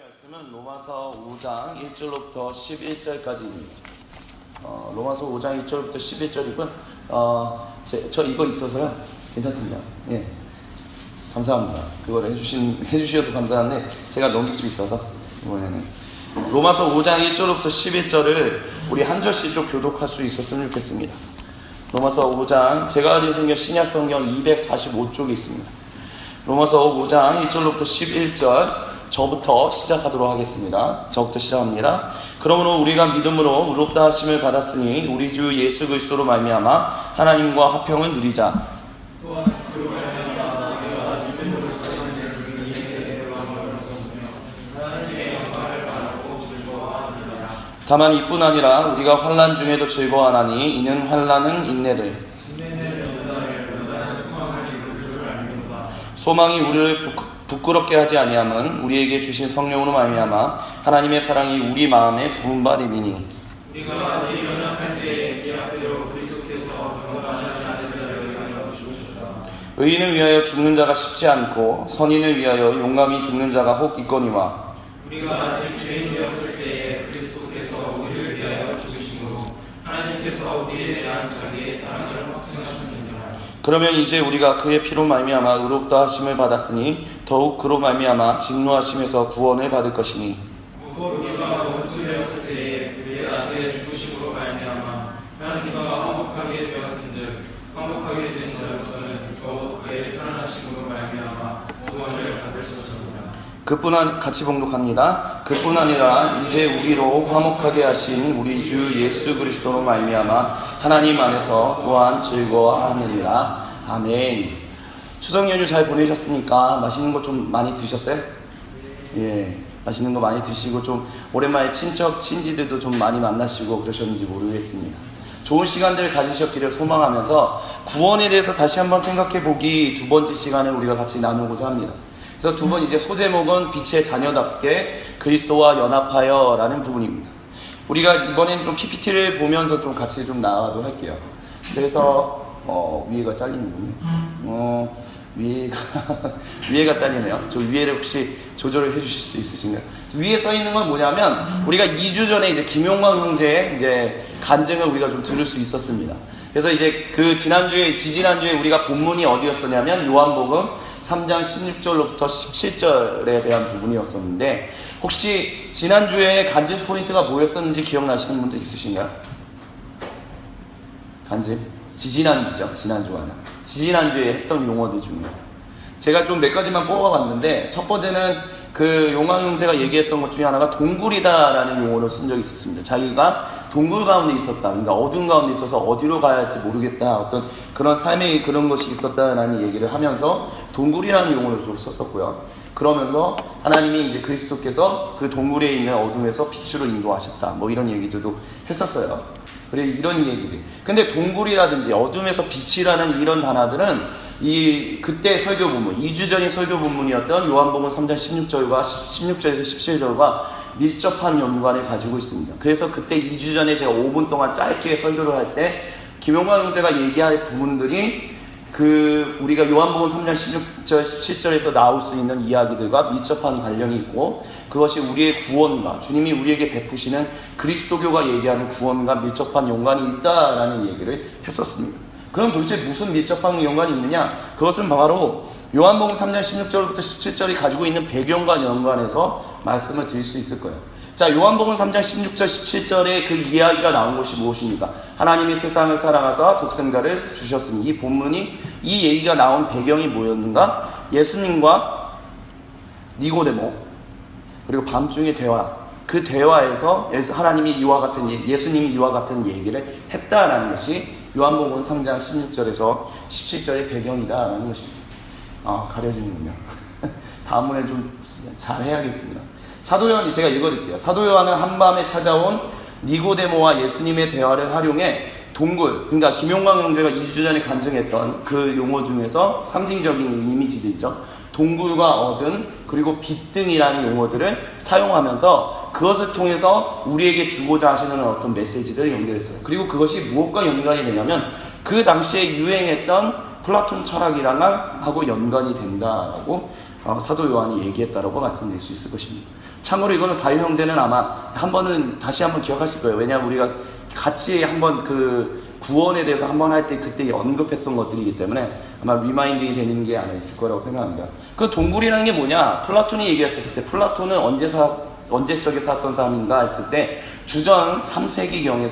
말씀은 로마서 5장 1절로부터 11절까지입니다. 로마서 5장 1절부터 11절이고요. 저 이거 있어서요. 괜찮습니다. 예. 감사합니다. 그걸 해주셔서 감사한데 제가 넘길 수 있어서 이번에는 로마서 5장 1절부터 11절을 우리 한 절씩 좀 교독할 수 있었으면 좋겠습니다. 로마서 5장 제가 가진 성경 신약성경 245쪽에 있습니다. 로마서 5장 1절로부터 11절 저부터 시작하도록 하겠습니다. 저부터 시작합니다. 그러므로 우리가 믿음으로 의롭다 하심을 받았으니 우리 주 예수 그리스도로 말미암아 하나님과 화평을 누리자. 다만 이뿐 아니라 우리가 환난 중에도 즐거워하나니 이는 환난은 인내를, 소망이 우리를 부끄럽게 하지 아니함은 우리에게 주신 성령으로 말미암아 하나님의 사랑이 우리 마음에 부은 바 됨이니, 우리가 아직 연약할 때에 기약대로 그리스도께서 영원하지 않은 자를 가져 주셨다. 의인을 위하여 죽는 자가 쉽지 않고 선인을 위하여 용감히 죽는 자가 혹 있거니와, 우리가 아직 죄인 되었을 때에 그리스도께서 우리를 위하여 죽으심으로 하나님께서 우리에 대한 자기의 사랑을 확증하셨느니라. 그러면 이제 우리가 그의 피로 말미암아 의롭다 하심을 받았으니 더욱 그로 말미암아 진노하심에서 구원을 받을 것이니, 무엇 우리가 원수 되었을 때에 그의 아들의 죽으심으로 말미암아 하나님과 화목하게 되었은즉 화목하게 된 자로서는 더욱 그의 살아나심으로 말미암아 구원을 받을 것이니라. 같이 봉독합니다. 그뿐 아니라 이제 우리로 화목하게 하신 우리 주 예수 그리스도로 말미암아 하나님 안에서 또한 즐거워하느니라. 아멘. 추석 연휴 잘 보내셨습니까? 맛있는 거 좀 많이 드셨어요? 예, 맛있는 거 많이 드시고 좀 오랜만에 친지들도 좀 많이 만나시고 그러셨는지 모르겠습니다. 좋은 시간들을 가지셨기를 소망하면서 구원에 대해서 다시 한번 생각해 보기 두 번째 시간을 우리가 같이 나누고자 합니다. 그래서 두 번 이제 소제목은 빛의 자녀답게 그리스도와 연합하여 라는 부분입니다. 우리가 이번엔 좀 PPT를 보면서 좀 같이 좀 나가도 할게요. 그래서 위에가 잘리는군요. 위에가 잘리네요. 저 위에를 혹시 조절을 해주실 수 있으신가요? 위에 써 있는 건 뭐냐면 우리가 2주 전에 이제 김용광 형제의 이제 간증을 우리가 좀 들을 수 있었습니다. 그래서 이제 그 지지난주에 우리가 본문이 어디였었냐면 요한복음 3장 16절로부터 17절에 대한 부분이었었는데 혹시 지난주에 간증 포인트가 뭐였었는지 기억나시는 분들 있으신가요? 간증? 지지난주죠. 지지난주에 했던 용어들 중에 제가 좀 몇 가지만 뽑아봤는데 첫 번째는 그 용광 형제가 얘기했던 것 중에 하나가 동굴이다라는 용어를 쓴 적이 있었습니다. 자기가 동굴 가운데 있었다. 그러니까 어둠 가운데 있어서 어디로 가야 할지 모르겠다. 어떤 그런 삶의 그런 것이 있었다라는 얘기를 하면서 동굴이라는 용어를 좀 썼었고요. 그러면서 하나님이 이제 그리스도께서 그 동굴에 있는 어둠에서 빛으로 인도하셨다. 뭐 이런 얘기들도 했었어요. 그리고 이런 얘기들. 근데 동굴이라든지 어둠에서 빛이라는 이런 단어들은 그때 설교 본문, 2주 전의 설교 본문이었던 요한복음 3장 16절에서 17절과 밀접한 연관을 가지고 있습니다. 그래서 그때 2주 전에 제가 5분 동안 짧게 설교를 할 때 김용광 형제가 얘기할 부분들이 우리가 요한복음 3장 16절, 17절에서 나올 수 있는 이야기들과 밀접한 관련이 있고 그것이 우리의 구원과 주님이 우리에게 베푸시는 그리스도교가 얘기하는 구원과 밀접한 연관이 있다라는 얘기를 했었습니다. 그럼 도대체 무슨 밀접한 연관이 있느냐? 그것은 바로 요한복음 3장 16절부터 17절이 가지고 있는 배경과 연관해서 말씀을 드릴 수 있을 거예요. 자, 요한복음 3장 16절 17절에 그 이야기가 나온 것이 무엇입니까? 하나님이 세상을 사랑하사 독생자를 주셨으니 이 본문이 이 얘기가 나온 배경이 뭐였는가? 예수님과 니고데모 그리고 밤중의 대화, 그 대화에서 예수님이 이와 같은 얘기를 했다라는 것이 요한복음 3장 16절에서 17절의 배경이다라는 것입니다. 가려지는군요. 다음번에 좀 잘 해야겠군요. 사도요한이 제가 읽어드릴게요. 사도요한은 한밤에 찾아온 니고데모와 예수님의 대화를 활용해 동굴, 그러니까 김용광 형제가 2주 전에 간증했던 그 용어 중에서 상징적인 이미지들이죠. 동굴과 어둠, 그리고 빛 등이라는 용어들을 사용하면서 그것을 통해서 우리에게 주고자 하시는 어떤 메시지들을 연결했어요. 그리고 그것이 무엇과 연관이 되냐면 그 당시에 유행했던 플라톤 철학이랑 하고 연관이 된다라고 사도 요한이 얘기했다라고 말씀드릴 수 있을 것입니다. 참고로 이거는 다윗 형제는 아마 다시 한번 기억하실 거예요. 왜냐하면 우리가 같이 한번 그 구원에 대해서 한번 할 때 그때 언급했던 것들이기 때문에 아마 리마인딩이 되는 게 아마 있을 거라고 생각합니다. 그 동굴이라는 게 뭐냐? 플라톤이 얘기했을 때 플라톤은 언제적에 살았던 사람인가 했을 때 주전 3세기경에서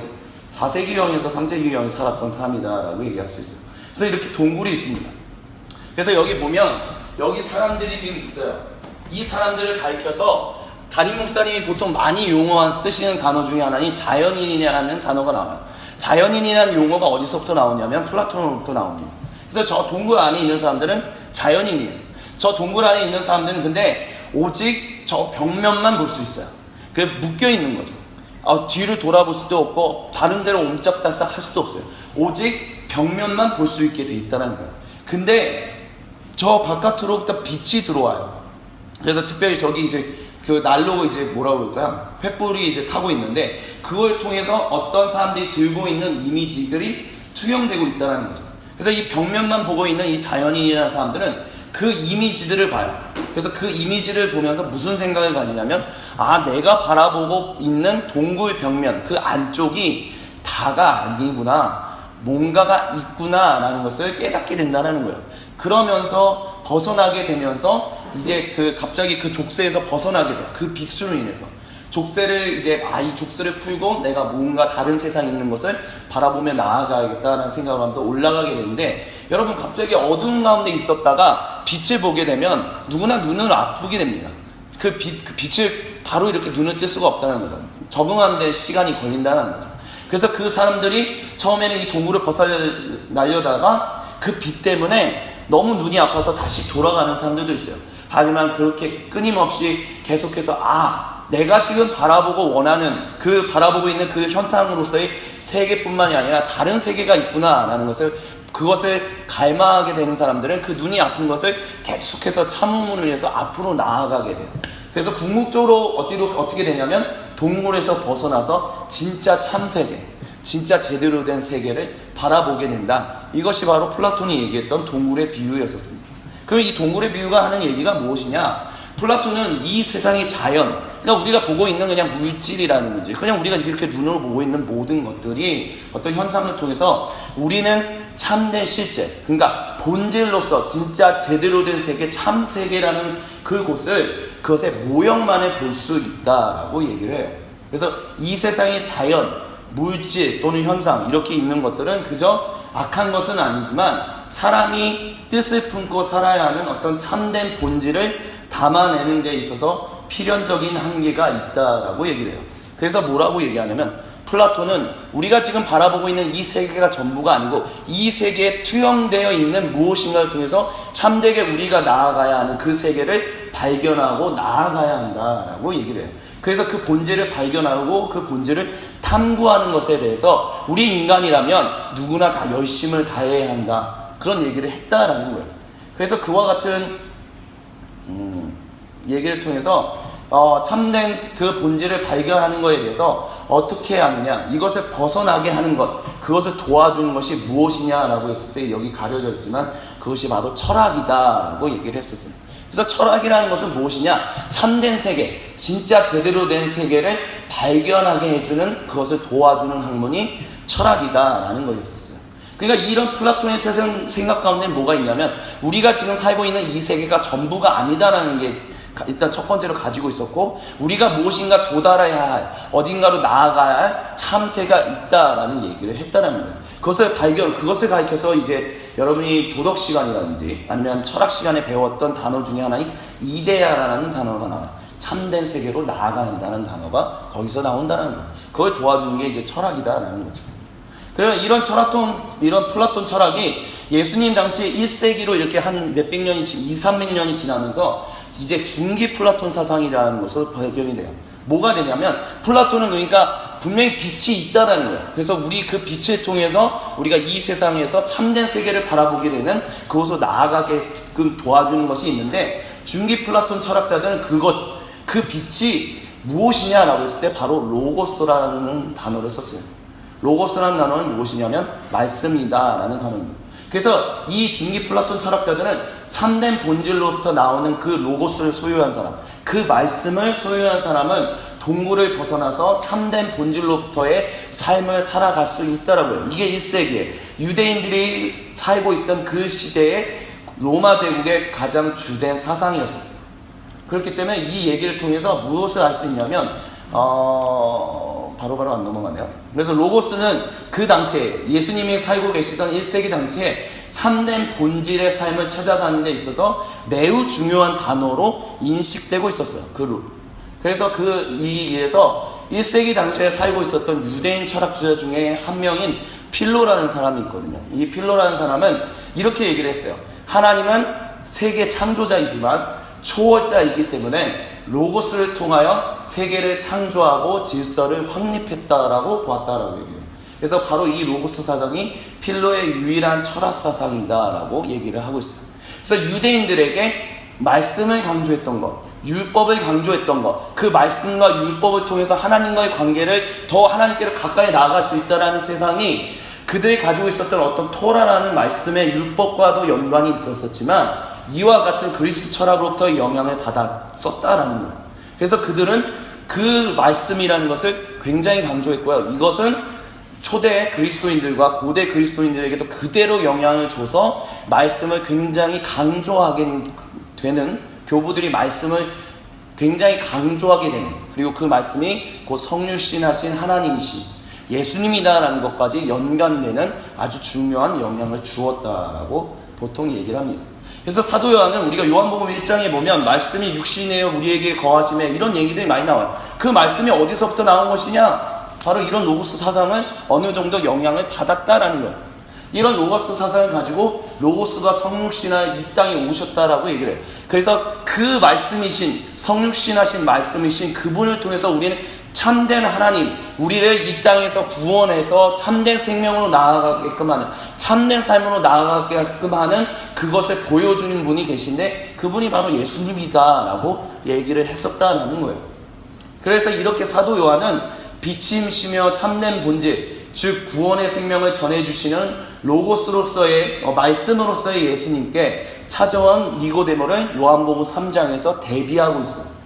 4세기경에서 3세기경에 살았던 사람이다라고 얘기할 수 있어요. 그래서 이렇게 동굴이 있습니다. 그래서 여기 보면 여기 사람들이 지금 있어요. 이 사람들을 가리켜서 담임 목사님이 보통 많이 쓰시는 단어 중에 하나는 자연인이라는 단어가 나와요. 자연인이라는 용어가 어디서부터 나오냐면 플라톤으로부터 나옵니다. 그래서 저 동굴 안에 있는 사람들은 자연인이에요. 저 동굴 안에 있는 사람들은 근데 오직 저 벽면만 볼 수 있어요. 그 묶여 있는 거죠. 뒤를 돌아볼 수도 없고 다른 데로 옴짝달싹 할 수도 없어요. 오직 벽면만 볼 수 있게 돼 있다는 거예요. 근데 저 바깥으로부터 빛이 들어와요. 그래서 특별히 저기 이제 그 난로 이제 뭐라고 그럴까요? 횃불이 이제 타고 있는데 그걸 통해서 어떤 사람들이 들고 있는 이미지들이 투영되고 있다는 거죠. 그래서 이 벽면만 보고 있는 이 자연인이라는 사람들은 그 이미지들을 봐요. 그래서 그 이미지를 보면서 무슨 생각을 가지냐면 내가 바라보고 있는 동굴 벽면 그 안쪽이 다가 아니구나, 뭔가가 있구나 라는 것을 깨닫게 된다는 거예요. 그러면서 벗어나게 되면서 이제 갑자기 그 족쇄에서 벗어나게 돼요. 그 빛으로 인해서 족쇄를 이 족쇄를 풀고 내가 뭔가 다른 세상에 있는 것을 바라보며 나아가야겠다라는 생각을 하면서 올라가게 되는데, 여러분 갑자기 어두운 가운데 있었다가 빛을 보게 되면 누구나 눈을 아프게 됩니다. 그 빛을 바로 이렇게 눈을 뜰 수가 없다는 거죠. 적응하는 데 시간이 걸린다는 거죠. 그래서 그 사람들이 처음에는 이 동굴을 벗어나려다가 그 빛 때문에 너무 눈이 아파서 다시 돌아가는 사람들도 있어요. 하지만 그렇게 끊임없이 계속해서 내가 지금 바라보고 있는 그 현상으로서의 세계뿐만이 아니라 다른 세계가 있구나라는 그것을 갈망하게 되는 사람들은 그 눈이 아픈 것을 계속해서 참음으로 인해서 앞으로 나아가게 돼요. 그래서 궁극적으로 어떻게 되냐면 동굴에서 벗어나서 진짜 참세계, 진짜 제대로 된 세계를 바라보게 된다. 이것이 바로 플라톤이 얘기했던 동굴의 비유였었습니다. 그럼 이 동굴의 비유가 하는 얘기가 무엇이냐? 플라톤은 이 세상의 자연, 그러니까 우리가 보고 있는 그냥 물질이라는 거지. 그냥 우리가 이렇게 눈으로 보고 있는 모든 것들이 어떤 현상을 통해서 우리는 참된 실제, 그러니까 본질로서 진짜 제대로 된 세계, 참 세계라는 그것의 모형만을 볼 수 있다라고 얘기를 해요. 그래서 이 세상의 자연, 물질 또는 현상 이렇게 있는 것들은 그저 악한 것은 아니지만 사람이 뜻을 품고 살아야 하는 어떤 참된 본질을 담아내는 데 있어서 필연적인 한계가 있다라고 얘기를 해요. 그래서 뭐라고 얘기하냐면 플라톤은 우리가 지금 바라보고 있는 이 세계가 전부가 아니고 이 세계에 투영되어 있는 무엇인가를 통해서 참되게 우리가 나아가야 하는 그 세계를 발견하고 나아가야 한다라고 얘기를 해요. 그래서 그 본질을 발견하고 그 본질을 탐구하는 것에 대해서 우리 인간이라면 누구나 다 열심을 다해야 한다, 그런 얘기를 했다라는 거예요. 그래서 그와 같은 얘기를 통해서 참된 그 본질을 발견하는 것에 대해서 어떻게 하느냐, 이것을 벗어나게 하는 것, 그것을 도와주는 것이 무엇이냐라고 했을 때 여기 가려져 있지만 그것이 바로 철학이다라고 얘기를 했었어요. 그래서 철학이라는 것은 무엇이냐? 참된 세계, 진짜 제대로 된 세계를 발견하게 해주는, 그것을 도와주는 학문이 철학이다라는 거였었어요. 그러니까 이런 플라톤의 생각 가운데 뭐가 있냐면 우리가 지금 살고 있는 이 세계가 전부가 아니다라는 게 일단 첫 번째로 가지고 있었고, 우리가 무엇인가 도달해야 할, 어딘가로 나아가야 할 참새가 있다라는 얘기를 했다라는 거예요. 그것을 가리켜서 이제 여러분이 도덕 시간이라든지 아니면 철학 시간에 배웠던 단어 중에 하나인 이데아라는 단어가 나와요. 참된 세계로 나아간다는 단어가 거기서 나온다는 거예요. 그걸 도와주는 게 이제 철학이다라는 거죠. 그래서 이런 플라톤 철학이 예수님 당시 1세기로 이렇게 한 몇백 년이, 200~300년이 지나면서 이제 중기 플라톤 사상이라는 것으로 발견이 돼요. 뭐가 되냐면 플라톤은 그러니까 분명히 빛이 있다라는 거예요. 그래서 우리 그 빛을 통해서 우리가 이 세상에서 참된 세계를 바라보게 되는, 그것으로 나아가게끔 도와주는 것이 있는데, 중기 플라톤 철학자들은 그 빛이 무엇이냐라고 했을 때 바로 로고스라는 단어를 썼어요. 로고스라는 단어는 무엇이냐면 말씀이다라는 단어입니다. 그래서 이 중기 플라톤 철학자들은 참된 본질로부터 나오는 그 로고스를 소유한 사람, 그 말씀을 소유한 사람은 동굴을 벗어나서 참된 본질로부터의 삶을 살아갈 수 있다라고요. 이게 1세기에 유대인들이 살고 있던 그 시대의 로마 제국의 가장 주된 사상이었어요. 그렇기 때문에 이 얘기를 통해서 무엇을 알 수 있냐면 바로바로 안 넘어가네요. 그래서 로고스는 그 당시에 예수님이 살고 계시던 1세기 당시에 참된 본질의 삶을 찾아가는 데 있어서 매우 중요한 단어로 인식되고 있었어요. 그래서 이에서 1세기 당시에 살고 있었던 유대인 철학자 중에 한 명인 필로라는 사람이 있거든요. 이 필로라는 사람은 이렇게 얘기를 했어요. 하나님은 세계 창조자이지만 초월자이기 때문에 로고스를 통하여 세계를 창조하고 질서를 확립했다라고 보았다라고 얘기해요. 그래서 바로 이 로고스 사상이 필로의 유일한 철학 사상이다라고 얘기를 하고 있어요. 그래서 유대인들에게 말씀을 강조했던 것, 율법을 강조했던 것, 그 말씀과 율법을 통해서 하나님과의 관계를 더 하나님께로 가까이 나아갈 수 있다라는 세상이 그들이 가지고 있었던 어떤 토라라는 말씀의 율법과도 연관이 있었지만 이와 같은 그리스 철학으로부터 영향을 받았었다라는 거예요. 그래서 그들은 그 말씀이라는 것을 굉장히 강조했고요. 이것은 초대 그리스도인들과 고대 그리스도인들에게도 그대로 영향을 줘서 말씀을 굉장히 강조하게 되는, 교부들이 말씀을 굉장히 강조하게 되는, 그리고 그 말씀이 곧 성육신하신 하나님이신 예수님이다라는 것까지 연관되는 아주 중요한 영향을 주었다라고 보통 얘기를 합니다. 그래서 사도 요한은 우리가 요한복음 1장에 보면 말씀이 육신이여 우리에게 거하시매 이런 얘기들이 많이 나와요. 그 말씀이 어디서부터 나온 것이냐? 바로 이런 로고스 사상을 어느 정도 영향을 받았다라는 거예요. 이런 로고스 사상을 가지고 로고스가 성육신하 이 땅에 오셨다라고 얘기를 해요. 그래서 그 말씀이신, 성육신하신 말씀이신 그분을 통해서 우리는 참된 하나님, 우리를 이 땅에서 구원해서 참된 생명으로 나아가게끔 하는, 참된 삶으로 나아가게끔 하는 그것을 보여주는 분이 계신데 그분이 바로 예수님이다라고 얘기를 했었다라는 거예요. 그래서 이렇게 사도 요한은 빛이시며 참된 본질, 즉 구원의 생명을 전해주시는 로고스로서의 말씀으로서의 예수님께 찾아온 니고데모를 요한복음 3장에서 대비하고 있어요.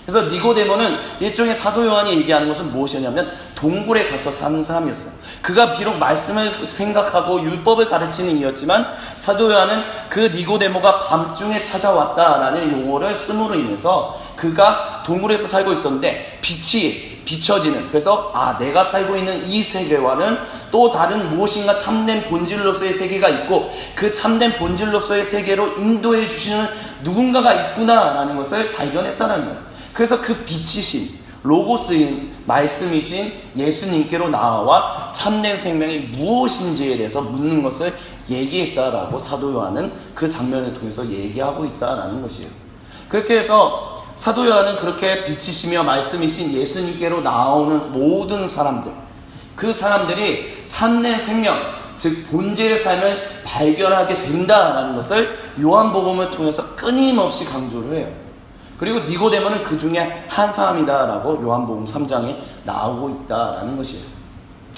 그래서 니고데모는 일종의 사도 요한이 얘기하는 것은 무엇이냐면 동굴에 갇혀 사는 사람이었어요. 그가 비록 말씀을 생각하고 율법을 가르치는 이였지만 사도 요한은 그 니고데모가 밤중에 찾아왔다라는 용어를 씀으로 인해서 그가 동굴에서 살고 있었는데 빛이 비춰지는, 그래서 내가 살고 있는 이 세계와는 또 다른 무엇인가 참된 본질로서의 세계가 있고 그 참된 본질로서의 세계로 인도해 주시는 누군가가 있구나라는 것을 발견했다는 거예요. 그래서 그 빛이신 로고스인 말씀이신 예수님께로 나와 참된 생명이 무엇인지에 대해서 묻는 것을 얘기했다라고 사도 요한은 그 장면을 통해서 얘기하고 있다라는 것이에요. 그렇게 해서 사도 요한은 그렇게 빛이시며 말씀이신 예수님께로 나오는 모든 사람들, 그 사람들이 참된 생명, 즉 본질의 삶을 발견하게 된다라는 것을 요한복음을 통해서 끊임없이 강조를 해요. 그리고 니고데모는 그 중에 한 사람이다라고 요한복음 3장에 나오고 있다라는 것이에요.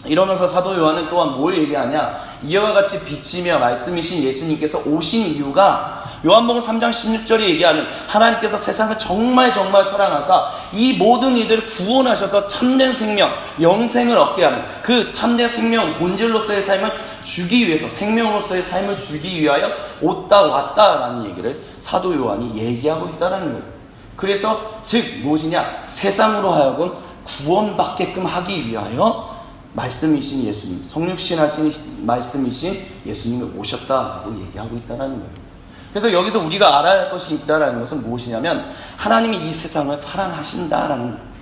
이러면서 사도 요한은 또한 뭘 얘기하냐? 이와 같이 빛이며 말씀이신 예수님께서 오신 이유가 요한복음 3장 16절에 얘기하는 하나님께서 세상을 정말 사랑하사 이 모든 이들을 구원하셔서 참된 생명, 영생을 얻게 하는 그 참된 생명, 본질로서의 삶을 주기 위해서, 생명으로서의 삶을 주기 위하여 왔다라는 얘기를 사도 요한이 얘기하고 있다는 거예요. 그래서 즉 무엇이냐? 세상으로 하여금 구원받게끔 하기 위하여 말씀이신 예수님, 성육신하신 말씀이신 예수님이 오셨다고 얘기하고 있다는 거예요. 그래서 여기서 우리가 알아야 할 것이 있다는 것은 무엇이냐면 하나님이 이 세상을 사랑하신다라는 거예요.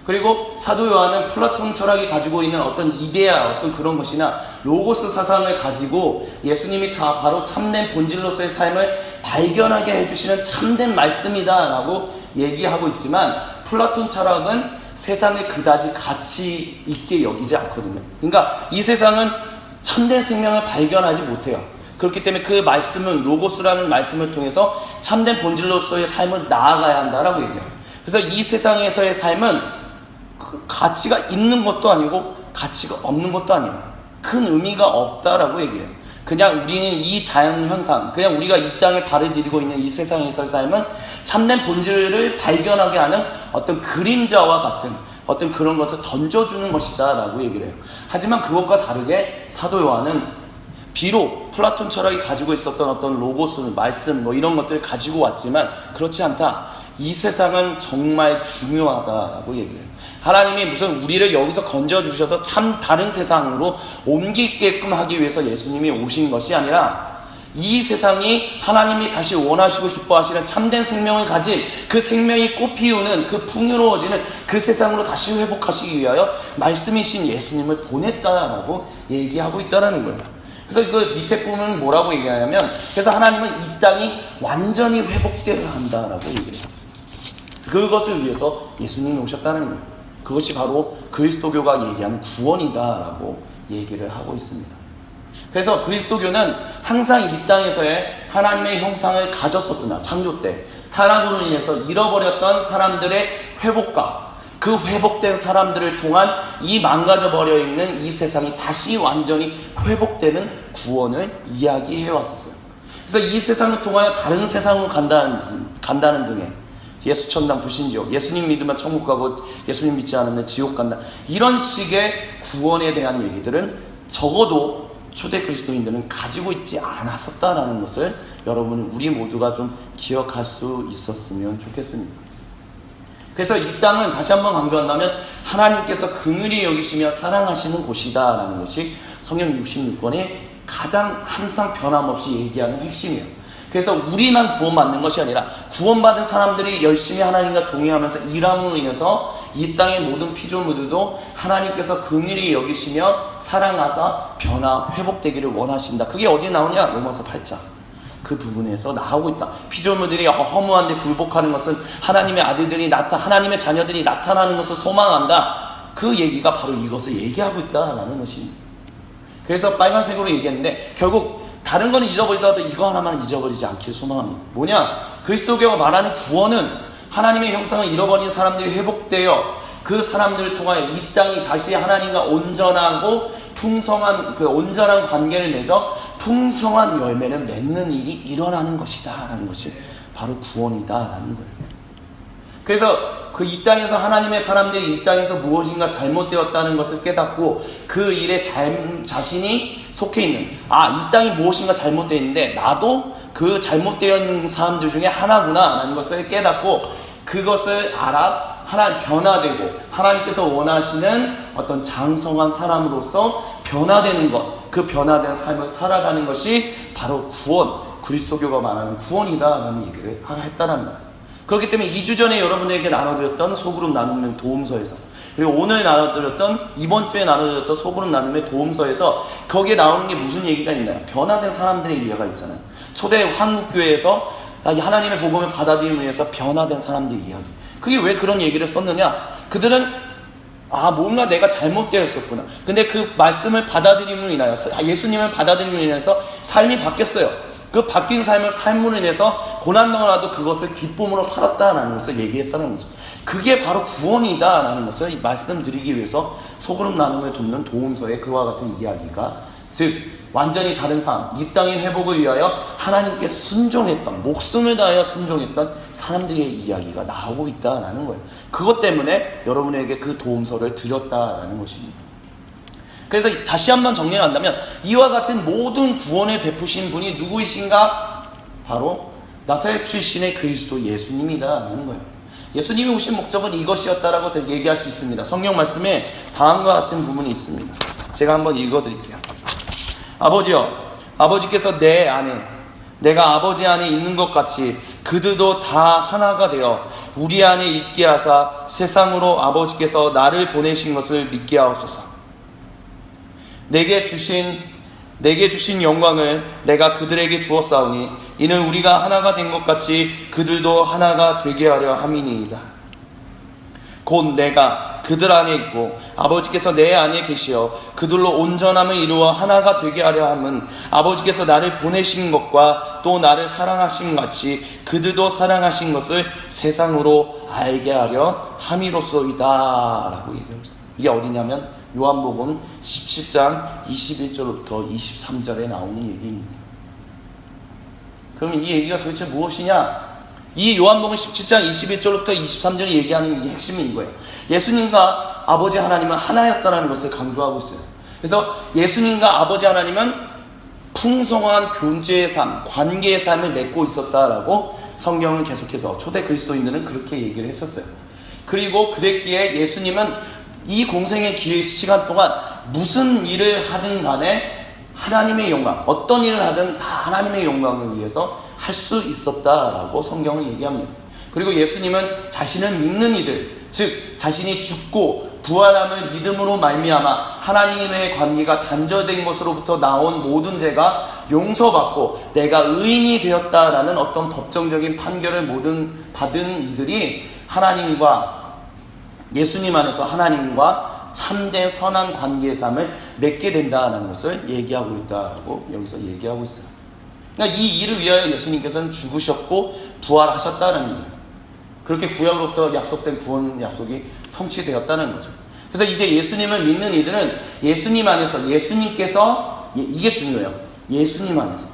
그리고 사도 요한은 플라톤 철학이 가지고 있는 어떤 이데아, 어떤 그런 것이나 로고스 사상을 가지고 예수님이 바로 참된 본질로서의 삶을 발견하게 해주시는 참된 말씀이다라고 얘기하고 있지만 플라톤 철학은 세상을 그다지 가치 있게 여기지 않거든요. 그러니까 이 세상은 참된 생명을 발견하지 못해요. 그렇기 때문에 그 말씀은 로고스라는 말씀을 통해서 참된 본질로서의 삶을 나아가야 한다라고 얘기해요. 그래서 이 세상에서의 삶은 가치가 있는 것도 아니고 가치가 없는 것도 아니에요. 큰 의미가 없다라고 얘기해요. 그냥 우리는 이 자연 현상, 그냥 우리가 이 땅에 발을 디디고 있는 이 세상에서의 삶은 참된 본질을 발견하게 하는 어떤 그림자와 같은 어떤 그런 것을 던져주는 것이다 라고 얘기를 해요. 하지만 그것과 다르게 사도 요한은 비록 플라톤 철학이 가지고 있었던 어떤 로고스, 말씀 이런 것들을 가지고 왔지만 그렇지 않다. 이 세상은 정말 중요하다라고 얘기해요. 하나님이 무슨 우리를 여기서 건져주셔서 참 다른 세상으로 옮기게끔 하기 위해서 예수님이 오신 것이 아니라 이 세상이 하나님이 다시 원하시고 기뻐하시는 참된 생명을 가진 그 생명이 꽃피우는 그 풍요로워지는 그 세상으로 다시 회복하시기 위하여 말씀이신 예수님을 보냈다라고 얘기하고 있다는 거예요. 그래서 그 밑에 부분은 뭐라고 얘기하냐면 그래서 하나님은 이 땅이 완전히 회복되어야 한다라고 얘기했어요. 그것을 위해서 예수님이 오셨다는 거예요. 그것이 바로 그리스도교가 얘기하는 구원이다라고 얘기를 하고 있습니다. 그래서 그리스도교는 항상 이 땅에서의 하나님의 형상을 가졌었으나 창조 때 타락으로 인해서 잃어버렸던 사람들의 회복과 그 회복된 사람들을 통한 이 망가져버려 있는 이 세상이 다시 완전히 회복되는 구원을 이야기해 왔었어요. 그래서 이 세상을 통하여 다른 세상으로 간다는 등의 예수 천당 불신지옥, 예수님 믿으면 천국 가고 예수님 믿지 않으면 지옥 간다, 이런 식의 구원에 대한 얘기들은 적어도 초대 그리스도인들은 가지고 있지 않았었다라는 것을 여러분 우리 모두가 좀 기억할 수 있었으면 좋겠습니다. 그래서 이 땅은 다시 한번 강조한다면 하나님께서 긍휼히 여기시며 사랑하시는 곳이다 라는 것이 성경 66권의 가장 항상 변함없이 얘기하는 핵심이에요. 그래서 우리만 구원받는 것이 아니라 구원받은 사람들이 열심히 하나님과 동의하면서 일함으로 인해서 이 땅의 모든 피조물들도 하나님께서 긍휼히 여기시며 사랑하사 변화 회복되기를 원하신다. 그게 어디에 나오냐? 로마서 8장 그 부분에서 나오고 있다. 피조물들이 허무한데 굴복하는 것은 하나님의 아들들이 하나님의 자녀들이 나타나는 것을 소망한다. 그 얘기가 바로 이것을 얘기하고 있다라는 것입니다. 그래서 빨간색으로 얘기했는데 결국 다른 거는 잊어버리더라도 이거 하나만 잊어버리지 않길 소망합니다. 뭐냐? 그리스도교가 말하는 구원은 하나님의 형상을 잃어버린 사람들이 회복되어 그 사람들을 통하여 이 땅이 다시 하나님과 온전하고 풍성한 그 온전한 관계를 맺어 풍성한 열매를 맺는 일이 일어나는 것이다 라는 것이 바로 구원이다 라는 거예요. 그래서 그 이 땅에서 하나님의 사람들이 이 땅에서 무엇인가 잘못되었다는 것을 깨닫고 그 일에 자신이 속해 있는 이 땅이 무엇인가 잘못되어 있는데 나도 그 잘못되어 있는 사람들 중에 하나구나 라는 것을 깨닫고 그것을 알아 하나님 변화되고 하나님께서 원하시는 어떤 장성한 사람으로서 변화되는 것, 그 변화된 삶을 살아가는 것이 바로 구원, 그리스도교가 말하는 구원이다라는 얘기를 했다는 거예요. 그렇기 때문에 2주 전에 여러분에게 나눠드렸던 소그룹 나눔의 도움서에서 그리고 오늘 나눠드렸던 이번 주에 나눠드렸던 소그룹 나눔의 도움서에서 거기에 나오는 게 무슨 얘기가 있나요? 변화된 사람들의 이야기가 있잖아요. 초대 한국교회에서 하나님의 복음을 받아들이기 위해서 변화된 인사람들의 이야기. 그게 왜 그런 얘기를 썼느냐? 그들은 뭔가 내가 잘못되어 있었구나. 근데 그 말씀을 받아들임으로 인하여서 예수님을 받아들임으로 인해서 삶이 바뀌었어요. 그 바뀐 삶으로 인해서 고난당하도 그것을 기쁨으로 살았다라는 것을 얘기했다는 거죠. 그게 바로 구원이다라는 것을 말씀드리기 위해서 소그룹 나눔을 돕는 도움서에 그와 같은 이야기가, 즉 완전히 다른 삶, 이 땅의 회복을 위하여 하나님께 순종했던, 목숨을 다하여 순종했던 사람들의 이야기가 나오고 있다라는 거예요. 그것 때문에 여러분에게 그 도움서를 드렸다라는 것입니다. 그래서 다시 한번 정리를 한다면 이와 같은 모든 구원을 베푸신 분이 누구이신가? 바로 나사렛 출신의 그리스도 예수님이다라는 거예요. 예수님이 오신 목적은 이것이었다라고 얘기할 수 있습니다. 성경 말씀에 다음과 같은 부분이 있습니다. 제가 한번 읽어드릴게요. 아버지여, 아버지께서 내 안에, 내가 아버지 안에 있는 것 같이 그들도 다 하나가 되어 우리 안에 있게 하사 세상으로 아버지께서 나를 보내신 것을 믿게 하옵소서. 내게 주신 영광을 내가 그들에게 주었사오니 이는 우리가 하나가 된 것 같이 그들도 하나가 되게 하려 함이니이다. 곧 내가 그들 안에 있고 아버지께서 내 안에 계시어 그들로 온전함을 이루어 하나가 되게 하려 함은 아버지께서 나를 보내신 것과 또 나를 사랑하신 같이 그들도 사랑하신 것을 세상으로 알게 하려 함이로소이다 라고 얘기하고 있습니다. 이게 어디냐면 요한복음 17장 21절부터 23절에 나오는 얘기입니다. 그럼 이 얘기가 도대체 무엇이냐? 이 요한복음 17장 21절부터 23절이 얘기하는 이 핵심이 이거예요. 예수님과 아버지 하나님은 하나였다는 것을 강조하고 있어요. 그래서 예수님과 아버지 하나님은 풍성한 교제의 삶, 관계의 삶을 맺고 있었다라고 성경은 계속해서 초대 그리스도인들은 그렇게 얘기를 했었어요. 그리고 그랬기에 예수님은 이 공생의 시간 동안 무슨 일을 하든 간에 하나님의 영광, 어떤 일을 하든 다 하나님의 영광을 위해서 할 수 있었다라고 성경은 얘기합니다. 그리고 예수님은 자신을 믿는 이들, 즉 자신이 죽고 부활함을 믿음으로 말미암아 하나님의 관계가 단절된 것으로부터 나온 모든 죄가 용서받고 내가 의인이 되었다라는 어떤 법정적인 판결을 모든 받은 이들이 하나님과 예수님 안에서 하나님과 참된 선한 관계의 삶을 맺게 된다는 것을 얘기하고 있다고 여기서 얘기하고 있어요. 그러니까 이 일을 위하여 예수님께서는 죽으셨고 부활하셨다는 거예요. 그렇게 구약으로부터 약속된 구원 약속이 성취되었다는 거죠. 그래서 이제 예수님을 믿는 이들은 예수님 안에서 예수님께서 이게 중요해요. 예수님 안에서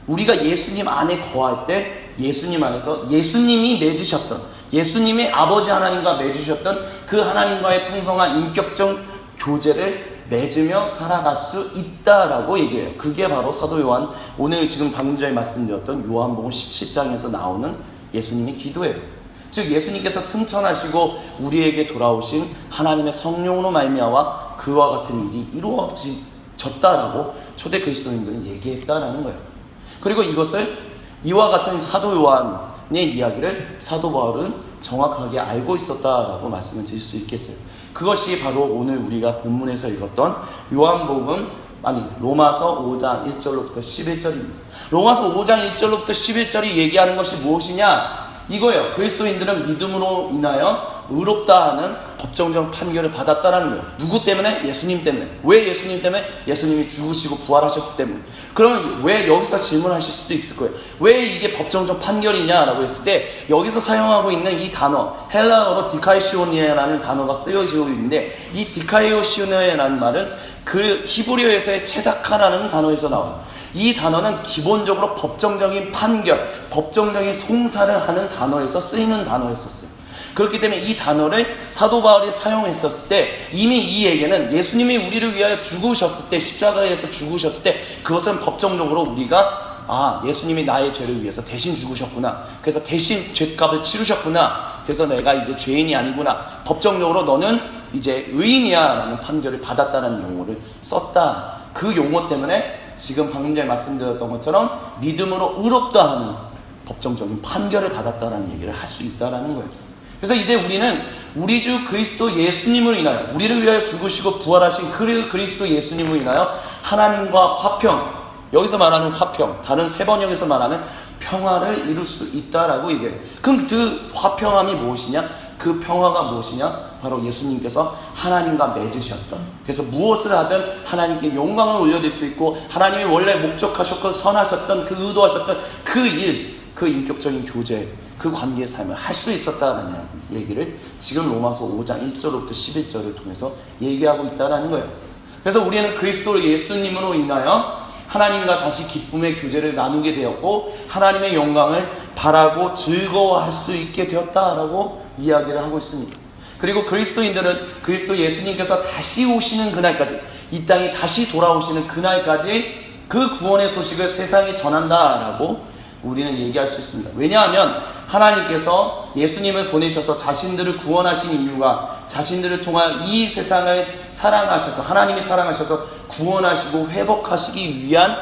우리가 예수님 안에 거할 때 예수님 안에서 예수님이 맺으셨던 예수님이 아버지 하나님과 맺으셨던 그 하나님과의 풍성한 인격적 교제를 맺으며 살아갈 수 있다라고 얘기해요. 그게 바로 사도 요한, 오늘 지금 방금 전에 말씀드렸던 요한복음 17장에서 나오는 예수님의 기도예요. 즉 예수님께서 승천하시고 우리에게 돌아오신 하나님의 성령으로 말미암아 그와 같은 일이 이루어졌다라고 초대 그리스도인들은 얘기했다라는 거예요. 그리고 이것을 이와 같은 사도 요한의 이야기를 사도 바울은 정확하게 알고 있었다라고 말씀을 드릴 수 있겠어요. 그것이 바로 오늘 우리가 본문에서 읽었던 로마서 5장 1절로부터 11절입니다. 로마서 5장 1절로부터 11절이 얘기하는 것이 무엇이냐? 이거예요. 그리스도인들은 믿음으로 인하여 의롭다 하는 법정적 판결을 받았다라는 거예요. 누구 때문에? 예수님 때문에. 왜 예수님 때문에? 예수님이 죽으시고 부활하셨기 때문에. 그러면 왜 여기서 질문하실 수도 있을 거예요. 왜 이게 법정적 판결이냐라고 했을 때 여기서 사용하고 있는 이 단어 헬라어로 디카이시오니아라는 단어가 쓰여지고 있는데 이 디카이시오니아라는 말은 그 히브리어에서의 체다카라는 단어에서 나와요. 이 단어는 기본적으로 법정적인 판결, 법정적인 송사를 하는 단어에서 쓰이는 단어였었어요. 그렇기 때문에 이 단어를 사도 바울이 사용했었을 때 이미 이 얘기는 예수님이 우리를 위하여 죽으셨을 때 십자가에서 죽으셨을 때 그것은 법정적으로 우리가 예수님이 나의 죄를 위해서 대신 죽으셨구나. 그래서 대신 죄값을 치르셨구나. 그래서 내가 이제 죄인이 아니구나. 법정적으로 너는 이제 의인이야 라는 판결을 받았다는 용어를 썼다. 그 용어 때문에 지금 방금 전에 말씀드렸던 것처럼 믿음으로 의롭다 하는 법정적인 판결을 받았다는 얘기를 할 수 있다는 거예요. 그래서 이제 우리는 우리 주 그리스도 예수님을 인하여 우리를 위하여 죽으시고 부활하신 그 그리스도 예수님을 인하여 하나님과 화평, 여기서 말하는 화평, 다른 세 번역에서 말하는 평화를 이룰 수 있다라고 얘기해요. 그럼 그 화평함이 무엇이냐? 그 평화가 무엇이냐? 바로 예수님께서 하나님과 맺으셨던, 그래서 무엇을 하든 하나님께 영광을 올려드릴 수 있고 하나님이 원래 목적하셨고 선하셨던 그 의도하셨던 그 일, 그 인격적인 교제, 그 관계의 삶을 할 수 있었다는 얘기를 지금 로마서 5장 1절부터 11절을 통해서 얘기하고 있다는 거예요. 그래서 우리는 그리스도 예수님으로 인하여 하나님과 다시 기쁨의 교제를 나누게 되었고 하나님의 영광을 바라고 즐거워할 수 있게 되었다라고 이야기를 하고 있습니다. 그리고 그리스도인들은 그리스도 예수님께서 다시 오시는 그날까지, 이 땅에 다시 돌아오시는 그날까지 그 구원의 소식을 세상에 전한다라고 우리는 얘기할 수 있습니다. 왜냐하면 하나님께서 예수님을 보내셔서 자신들을 구원하신 이유가 자신들을 통한 이 세상을 사랑하셔서, 하나님이 사랑하셔서 구원하시고 회복하시기 위한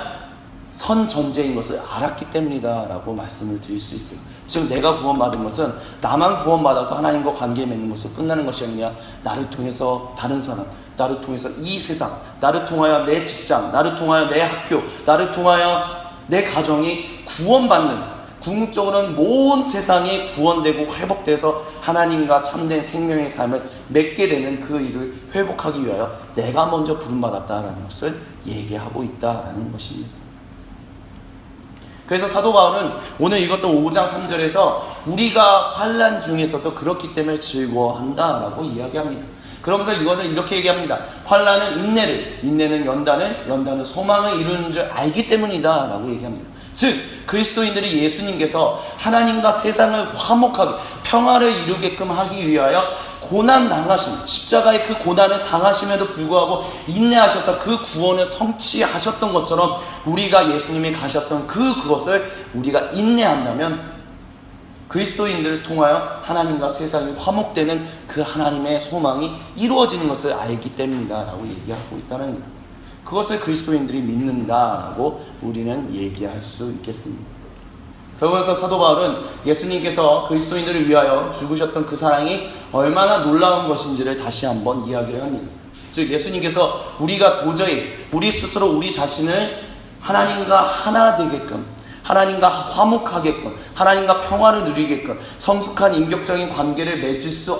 선전제인 것을 알았기 때문이다 라고 말씀을 드릴 수 있어요. 지금 내가 구원받은 것은 나만 구원받아서 하나님과 관계 맺는 것으로 끝나는 것이 아니라 나를 통해서 다른 사람, 나를 통해서 이 세상, 나를 통하여 내 직장, 나를 통하여 내 학교, 나를 통하여 내 가정이 구원받는, 궁극적으로는 모든 세상이 구원되고 회복돼서 하나님과 참된 생명의 삶을 맺게 되는 그 일을 회복하기 위하여 내가 먼저 부름받았다라는 것을 얘기하고 있다라는 것입니다. 그래서 사도 바울은 오늘 읽었던 5장 3절에서 우리가 환난 중에서도 그렇기 때문에 즐거워한다라고 이야기합니다. 그러면서 이것을 이렇게 얘기합니다. 환난은 인내를, 인내는 연단을, 연단은 소망을 이루는 줄 알기 때문이다 라고 얘기합니다. 즉 그리스도인들이 예수님께서 하나님과 세상을 화목하게 평화를 이루게끔 하기 위하여 고난 당하심, 십자가의 그 고난을 당하심에도 불구하고 인내하셔서 그 구원을 성취하셨던 것처럼 우리가 예수님이 가셨던 그것을 우리가 인내한다면 그리스도인들을 통하여 하나님과 세상이 화목되는 그 하나님의 소망이 이루어지는 것을 알기 때문이다 라고 얘기하고 있다는 거예요. 그것을 그리스도인들이 믿는다라고 우리는 얘기할 수 있겠습니다. 그러면서 사도 바울은 예수님께서 그리스도인들을 위하여 죽으셨던 그 사랑이 얼마나 놀라운 것인지를 다시 한번 이야기를 합니다. 즉 예수님께서 우리가 도저히 우리 스스로 우리 자신을 하나님과 하나 되게끔, 하나님과 화목하게끔, 하나님과 평화를 누리게끔 성숙한 인격적인 관계를 맺을 수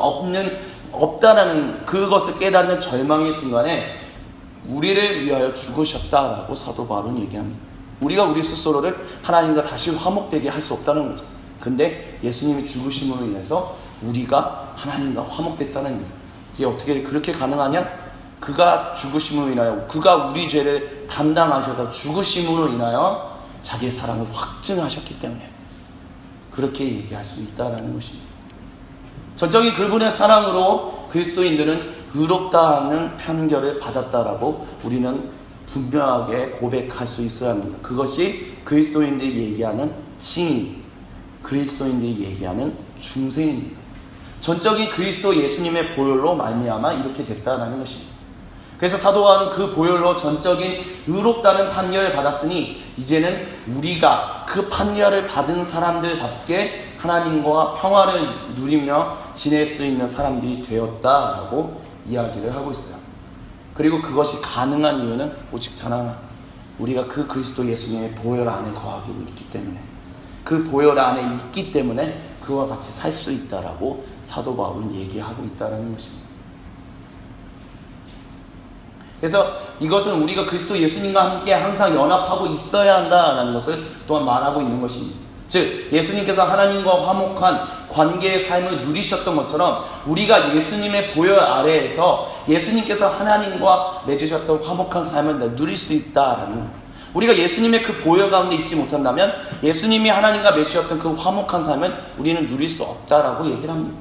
없다라는 그것을 깨닫는 절망의 순간에 우리를 위하여 죽으셨다라고 사도 바울은 얘기합니다. 우리가 우리 스스로를 하나님과 다시 화목되게 할 수 없다는 거죠. 근데 예수님이 죽으심으로 인해서 우리가 하나님과 화목됐다는 거예요. 그게 어떻게 그렇게 가능하냐? 그가 죽으심으로 인하여, 그가 우리 죄를 담당하셔서 죽으심으로 인하여 자기의 사랑을 확증하셨기 때문에 그렇게 얘기할 수 있다는 것입니다. 전적인 그분의 사랑으로 그리스도인들은 의롭다는 판결을 받았다라고 우리는 분명하게 고백할 수 있어야 합니다. 그것이 그리스도인들이 얘기하는 칭의, 그리스도인들이 얘기하는 중생입니다. 전적인 그리스도 예수님의 보혈로 말미암아 이렇게 됐다라는 것입니다. 그래서 사도 바울은 그 보혈로 전적인 의롭다는 판결을 받았으니 이제는 우리가 그 판결을 받은 사람들답게 하나님과 평화를 누리며 지낼 수 있는 사람들이 되었다라고 이야기를 하고 있어요. 그리고 그것이 가능한 이유는 오직 단 하나, 우리가 그 그리스도 예수님의 보혈 안에 거하고 있기 때문에, 그 보혈 안에 있기 때문에 그와 같이 살 수 있다라고 사도 바울은 얘기하고 있다는 것입니다. 그래서 이것은 우리가 그리스도 예수님과 함께 항상 연합하고 있어야 한다라는 것을 또한 말하고 있는 것입니다. 즉 예수님께서 하나님과 화목한 관계의 삶을 누리셨던 것처럼 우리가 예수님의 보혈 아래에서 예수님께서 하나님과 맺으셨던 화목한 삶을 누릴 수 있다라는 거예요. 우리가 예수님의 그 보혈 가운데 있지 못한다면 예수님이 하나님과 맺으셨던 그 화목한 삶을 우리는 누릴 수 없다라고 얘기를 합니다.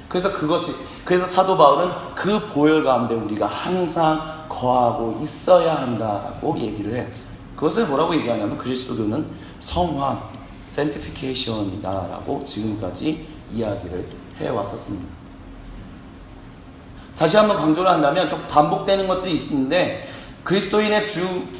그래서 사도 바울은 그 보혈 가운데 우리가 항상 거하고 있어야 한다라고 얘기를 해요. 그것을 뭐라고 얘기하냐면 그리스도교는 성화, sanctification이다 라고 지금까지 이야기를 해왔었습니다. 다시 한번 강조를 한다면 좀 반복되는 것들이 있는데 그리스도인의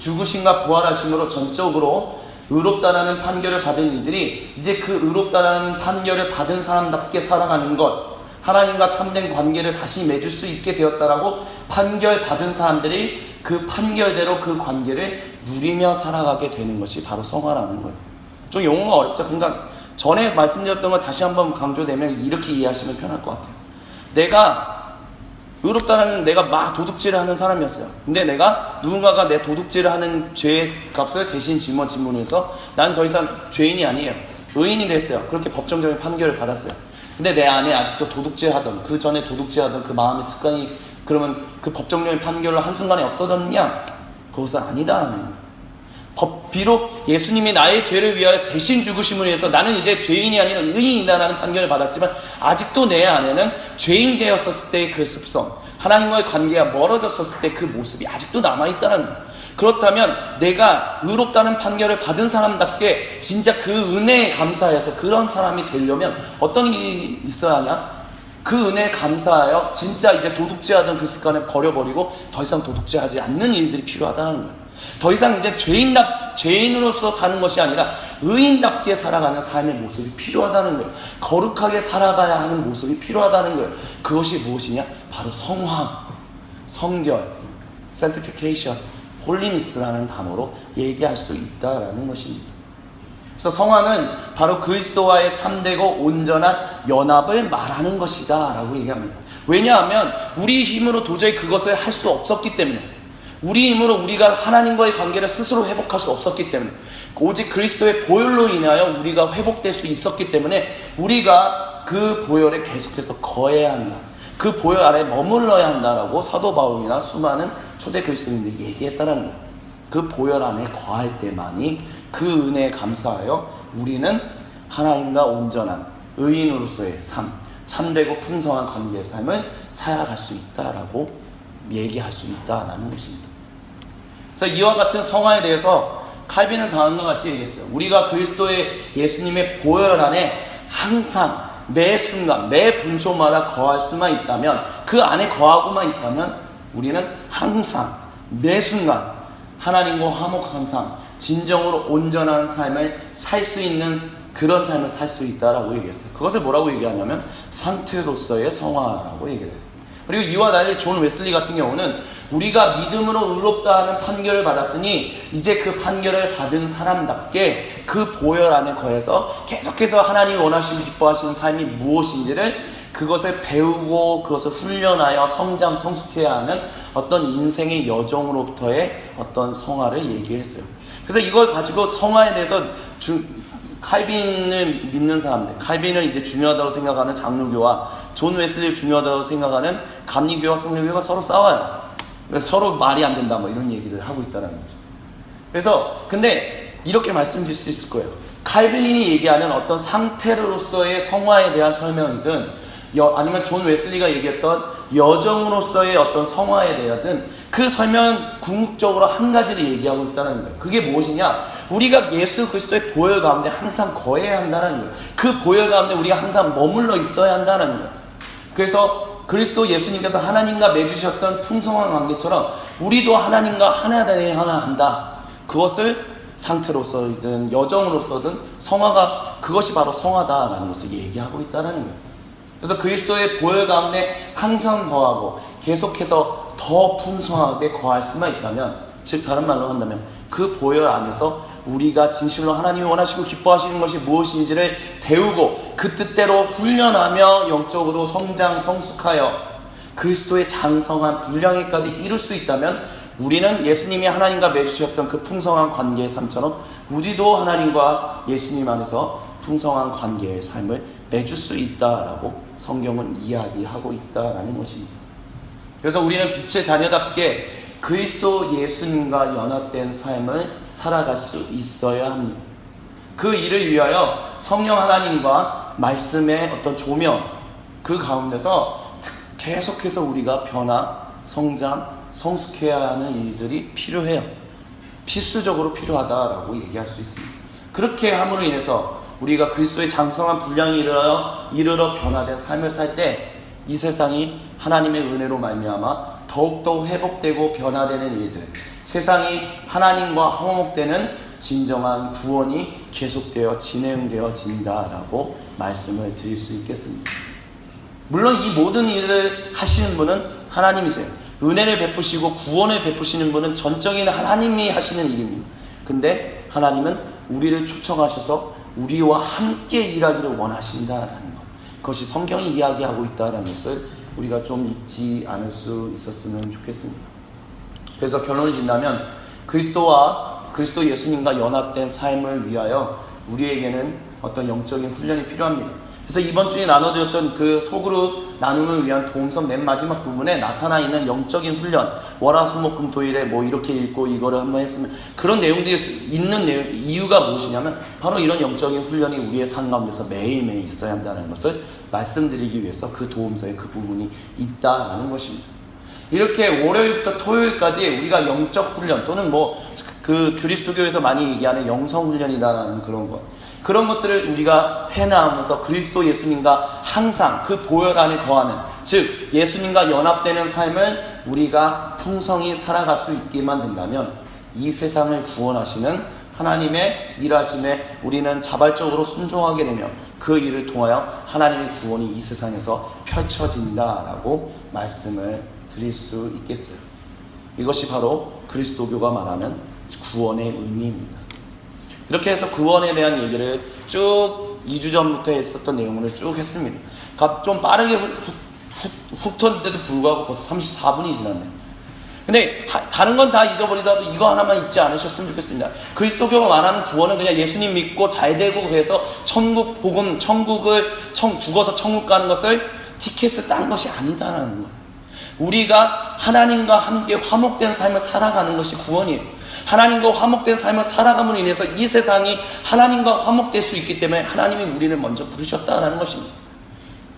죽으심과 부활하심으로 전적으로 의롭다라는 판결을 받은 이들이 이제 그 의롭다라는 판결을 받은 사람답게 살아가는 것, 하나님과 참된 관계를 다시 맺을 수 있게 되었다라고 판결 받은 사람들이 그 판결대로 그 관계를 누리며 살아가게 되는 것이 바로 성화라는 거예요. 좀 용어가 어렵죠. 그러니까 전에 말씀드렸던 걸 다시 한번 강조되면 이렇게 이해하시면 편할 것 같아요. 내가 의롭다는 내가 막 도둑질을 하는 사람이었어요. 근데 내가 누군가가 내 도둑질을 하는 죄의 값을 대신 짊어짐으로해서 난 더 이상 죄인이 아니에요. 의인이 됐어요. 그렇게 법정적인 판결을 받았어요. 근데 내 안에 아직도 도둑질하던, 그 전에 도둑질하던 그 마음의 습관이 그러면 그 법정적인 판결로 한순간에 없어졌느냐? 그것은 아니다라는 거예요. 비록 예수님이 나의 죄를 위하여 대신 죽으심을 위해서 나는 이제 죄인이 아니라 의인이다라는 판결을 받았지만 아직도 내 안에는 죄인 되었었을 때의 그 습성, 하나님과의 관계가 멀어졌었을 때 그 모습이 아직도 남아있다는 거예요. 그렇다면 내가 의롭다는 판결을 받은 사람답게 진짜 그 은혜에 감사해서 그런 사람이 되려면 어떤 일이 있어야 하냐? 그 은혜에 감사하여 진짜 이제 도둑질하던 그 습관을 버려버리고 더 이상 도둑질하지 않는 일들이 필요하다는 거예요. 더 이상 이제 죄인으로서 사는 것이 아니라 의인답게 살아가는 삶의 모습이 필요하다는 거예요. 거룩하게 살아가야 하는 모습이 필요하다는 거예요. 그것이 무엇이냐? 바로 성화, 성결, sanctification, 홀리니스라는 단어로 얘기할 수 있다라는 것입니다. 그래서 성화는 바로 그리스도와의 참되고 온전한 연합을 말하는 것이다 라고 얘기합니다. 왜냐하면 우리 힘으로 도저히 그것을 할 수 없었기 때문에, 우리 힘으로 우리가 하나님과의 관계를 스스로 회복할 수 없었기 때문에, 오직 그리스도의 보혈로 인하여 우리가 회복될 수 있었기 때문에 우리가 그 보혈에 계속해서 거해야 한다. 그 보혈 아래 머물러야 한다라고 사도 바울이나 수많은 초대 그리스도인들이 얘기했다는 거예요. 그 보혈 안에 거할 때만이 그 은혜에 감사하여 우리는 하나님과 온전한 의인으로서의 삶, 참되고 풍성한 관계의 삶을 살아갈 수 있다라고 얘기할 수 있다라는 것입니다. 그래서 이와 같은 성화에 대해서 칼빈은 다음과 같이 얘기했어요. 우리가 그리스도의 예수님의 보혈 안에 항상 매 순간 매 분초마다 거할 수만 있다면, 그 안에 거하고만 있다면 우리는 항상 매 순간 하나님과 화목한 삶, 진정으로 온전한 삶을 살 수 있는 그런 삶을 살 수 있다라고 얘기했어요. 그것을 뭐라고 얘기하냐면 상태로서의 성화라고 얘기해요. 그리고 이와 달리 존 웨슬리 같은 경우는 우리가 믿음으로 의롭다 하는 판결을 받았으니 이제 그 판결을 받은 사람답게 그 보혈 안에 거해서 계속해서 하나님이 원하시고 기뻐하시는 삶이 무엇인지를 그것을 배우고 그것을 훈련하여 성장, 성숙해야 하는 어떤 인생의 여정으로부터의 어떤 성화를 얘기했어요. 그래서 이걸 가지고 성화에 대해서 칼빈을 믿는 사람들, 칼빈을 이제 중요하다고 생각하는 장로교와 존 웨슬리를 중요하다고 생각하는 감리교와 성령교가 서로 싸워요. 그래서 서로 말이 안 된다 뭐 이런 얘기를 하고 있다는 거죠. 그래서 근데 이렇게 말씀드릴 수 있을 거예요. 칼빈이 얘기하는 어떤 상태로서의 성화에 대한 설명이든 아니면 존 웨슬리가 얘기했던 여정으로서의 어떤 성화에 대하든 그 설명은 궁극적으로 한 가지를 얘기하고 있다는 거예요. 그게 무엇이냐? 우리가 예수 그리스도의 보혈 가운데 항상 거해야 한다는 거예요. 그 보혈 가운데 우리가 항상 머물러 있어야 한다는 거예요. 그래서 그리스도 예수님께서 하나님과 맺으셨던 풍성한 관계처럼 우리도 하나님과 하나 되어야 한다. 그것을 상태로서든 여정으로서든 성화가, 그것이 바로 성화다라는 것을 얘기하고 있다는 거예요. 그래서 그리스도의 보혈 가운데 항상 거하고 계속해서 더 풍성하게 거할 수만 있다면, 즉 다른 말로 한다면 그 보혈 안에서 우리가 진실로 하나님이 원하시고 기뻐하시는 것이 무엇인지를 배우고 그 뜻대로 훈련하며 영적으로 성장, 성숙하여 그리스도의 장성한 분량에까지 이룰 수 있다면 우리는 예수님이 하나님과 맺으셨던 그 풍성한 관계의 삶처럼 우리도 하나님과 예수님 안에서 풍성한 관계의 삶을 맺을 수 있다라고 성경은 이야기하고 있다라는 것입니다. 그래서 우리는 빛의 자녀답게 그리스도 예수님과 연합된 삶을 살아갈 수 있어야 합니다. 그 일을 위하여 성령 하나님과 말씀의 어떤 조명, 그 가운데서 계속해서 우리가 변화, 성장, 성숙해야 하는 일들이 필요해요. 필수적으로 필요하다라고 얘기할 수 있습니다. 그렇게 함으로 인해서 우리가 그리스도의 장성한 분량에 이르러 변화된 삶을 살 때 이 세상이 하나님의 은혜로 말미암아 더욱더 회복되고 변화되는 일들, 세상이 하나님과 화목되는 진정한 구원이 계속되어 진행되어진다라고 말씀을 드릴 수 있겠습니다. 물론 이 모든 일을 하시는 분은 하나님이세요. 은혜를 베푸시고 구원을 베푸시는 분은 전적인 하나님이 하시는 일입니다. 근데 하나님은 우리를 초청하셔서 우리와 함께 일하기를 원하신다라는 것, 그것이 성경이 이야기하고 있다는 것을 우리가 좀 잊지 않을 수 있었으면 좋겠습니다. 그래서 결론을 짓다면 그리스도와 그리스도 예수님과 연합된 삶을 위하여 우리에게는 어떤 영적인 훈련이 필요합니다. 그래서 이번 주에 나눠드렸던 그 소그룹 나눔을 위한 도움서 맨 마지막 부분에 나타나 있는 영적인 훈련, 월화수목금토일에 뭐 이렇게 읽고 이거를 한번 했으면, 그런 내용들이 있는 이유가 무엇이냐면 바로 이런 영적인 훈련이 우리의 삶 가운데서 매일매일 있어야 한다는 것을 말씀드리기 위해서 그 도움서에 그 부분이 있다라는 것입니다. 이렇게 월요일부터 토요일까지 우리가 영적 훈련 또는 뭐 그 그리스도교에서 많이 얘기하는 영성 훈련이다라는 그런 것들을 우리가 해나가면서 그리스도 예수님과 항상 그 보혈 안에 거하는, 즉 예수님과 연합되는 삶을 우리가 풍성히 살아갈 수 있기만 된다면 이 세상을 구원하시는 하나님의 일하심에 우리는 자발적으로 순종하게 되며 그 일을 통하여 하나님의 구원이 이 세상에서 펼쳐진다라고 말씀을 드릴 수 있겠어요. 이것이 바로 그리스도교가 말하는 구원의 의미입니다. 이렇게 해서 구원에 대한 얘기를 쭉 2주 전부터 했었던 내용을 쭉 했습니다. 좀 빠르게 훅 쳤는데도 불구하고 벌써 34분이 지났네요. 근데 다른 건 다 잊어버리더라도 이거 하나만 잊지 않으셨으면 좋겠습니다. 그리스도교가 말하는 구원은 그냥 예수님 믿고 잘 되고 그래서 천국을 죽어서 천국 가는 것을 티켓을 딴 것이 아니다라는 거예요. 우리가 하나님과 함께 화목된 삶을 살아가는 것이 구원이에요. 하나님과 화목된 삶을 살아감으로 인해서 이 세상이 하나님과 화목될 수 있기 때문에 하나님이 우리를 먼저 부르셨다라는 것입니다.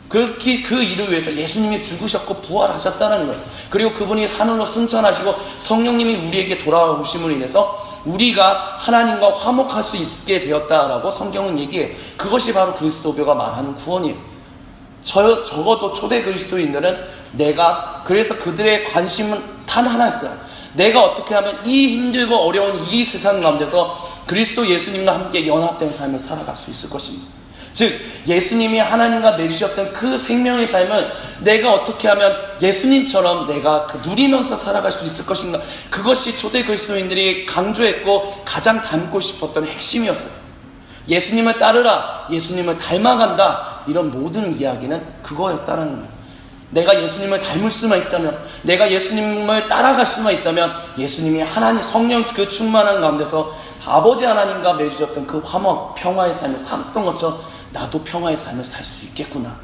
그렇게 그 일을 위해서 예수님이 죽으셨고 부활하셨다는 거예요. 그리고 그분이 하늘로 승천하시고 성령님이 우리에게 돌아오심으로 인해서 우리가 하나님과 화목할 수 있게 되었다라고 성경은 얘기해요. 그것이 바로 그리스도교가 말하는 구원이에요. 적어도 초대 그리스도인들은 그래서 그들의 관심은 단 하나였어요. 내가 어떻게 하면 이 힘들고 어려운 이 세상 가운데서 그리스도 예수님과 함께 연합된 삶을 살아갈 수 있을 것입니다. 즉 예수님이 하나님과 맺으셨던 그 생명의 삶은 내가 어떻게 하면 예수님처럼 내가 누리면서 살아갈 수 있을 것인가. 그것이 초대 그리스도인들이 강조했고 가장 닮고 싶었던 핵심이었어요. 예수님을 따르라, 예수님을 닮아간다, 이런 모든 이야기는 그거였다는 거예요. 내가 예수님을 닮을 수만 있다면, 내가 예수님을 따라갈 수만 있다면 예수님이 하나님 성령 그 충만한 가운데서 아버지 하나님과 맺으셨던 그 화목 평화의 삶을 살았던 것처럼 나도 평화의 삶을 살 수 있겠구나.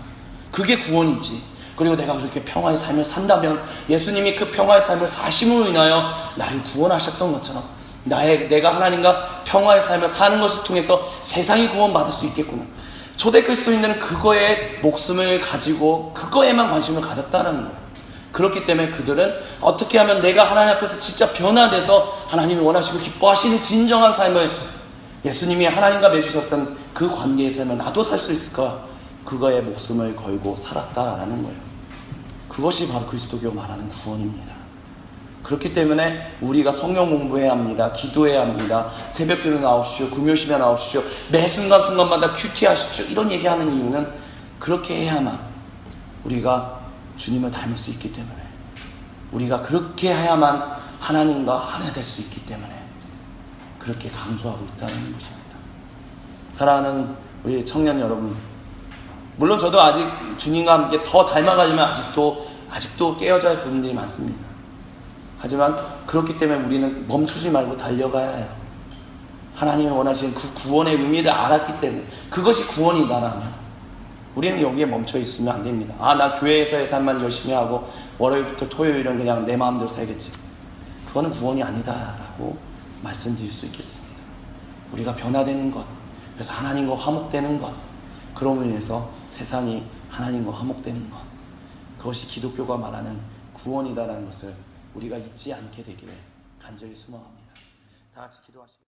그게 구원이지. 그리고 내가 그렇게 평화의 삶을 산다면 예수님이 그 평화의 삶을 사심으로 인하여 나를 구원하셨던 것처럼 내가 하나님과 평화의 삶을 사는 것을 통해서 세상이 구원받을 수 있겠구나. 초대 그리스도인들은 그거에 목숨을 가지고 그거에만 관심을 가졌다는 거예요. 그렇기 때문에 그들은 어떻게 하면 내가 하나님 앞에서 진짜 변화돼서 하나님이 원하시고 기뻐하시는 진정한 삶을 예수님이 하나님과 맺으셨던 그 관계의 삶을 나도 살 수 있을까? 그거에 목숨을 걸고 살았다라는 거예요. 그것이 바로 그리스도교 말하는 구원입니다. 그렇기 때문에 우리가 성경 공부해야 합니다. 기도해야 합니다. 새벽기도 나오십시오. 금요시에 나오십시오. 매 순간순간마다 큐티하십시오. 이런 얘기하는 이유는 그렇게 해야만 우리가 주님을 닮을 수 있기 때문에, 우리가 그렇게 해야만 하나님과 하나 될 수 있기 때문에 그렇게 강조하고 있다는 것입니다. 사랑하는 우리 청년 여러분, 물론 저도 아직 주님과 함께 더 닮아가지만 아직도 깨어져야 할 부분들이 많습니다. 하지만 그렇기 때문에 우리는 멈추지 말고 달려가야 해요. 하나님이 원하시는 그 구원의 의미를 알았기 때문에, 그것이 구원이다라면 우리는 여기에 멈춰 있으면 안 됩니다. 나 교회에서의 삶만 열심히 하고 월요일부터 토요일은 그냥 내 마음대로 살겠지. 그거는 구원이 아니다라고 말씀드릴 수 있겠습니다. 우리가 변화되는 것, 그래서 하나님과 화목되는 것, 그럼으로 인해서 세상이 하나님과 화목되는 것, 그것이 기독교가 말하는 구원이다라는 것을 우리가 잊지 않게 되기를 간절히 소망합니다. 다 같이 기도하시겠습니다.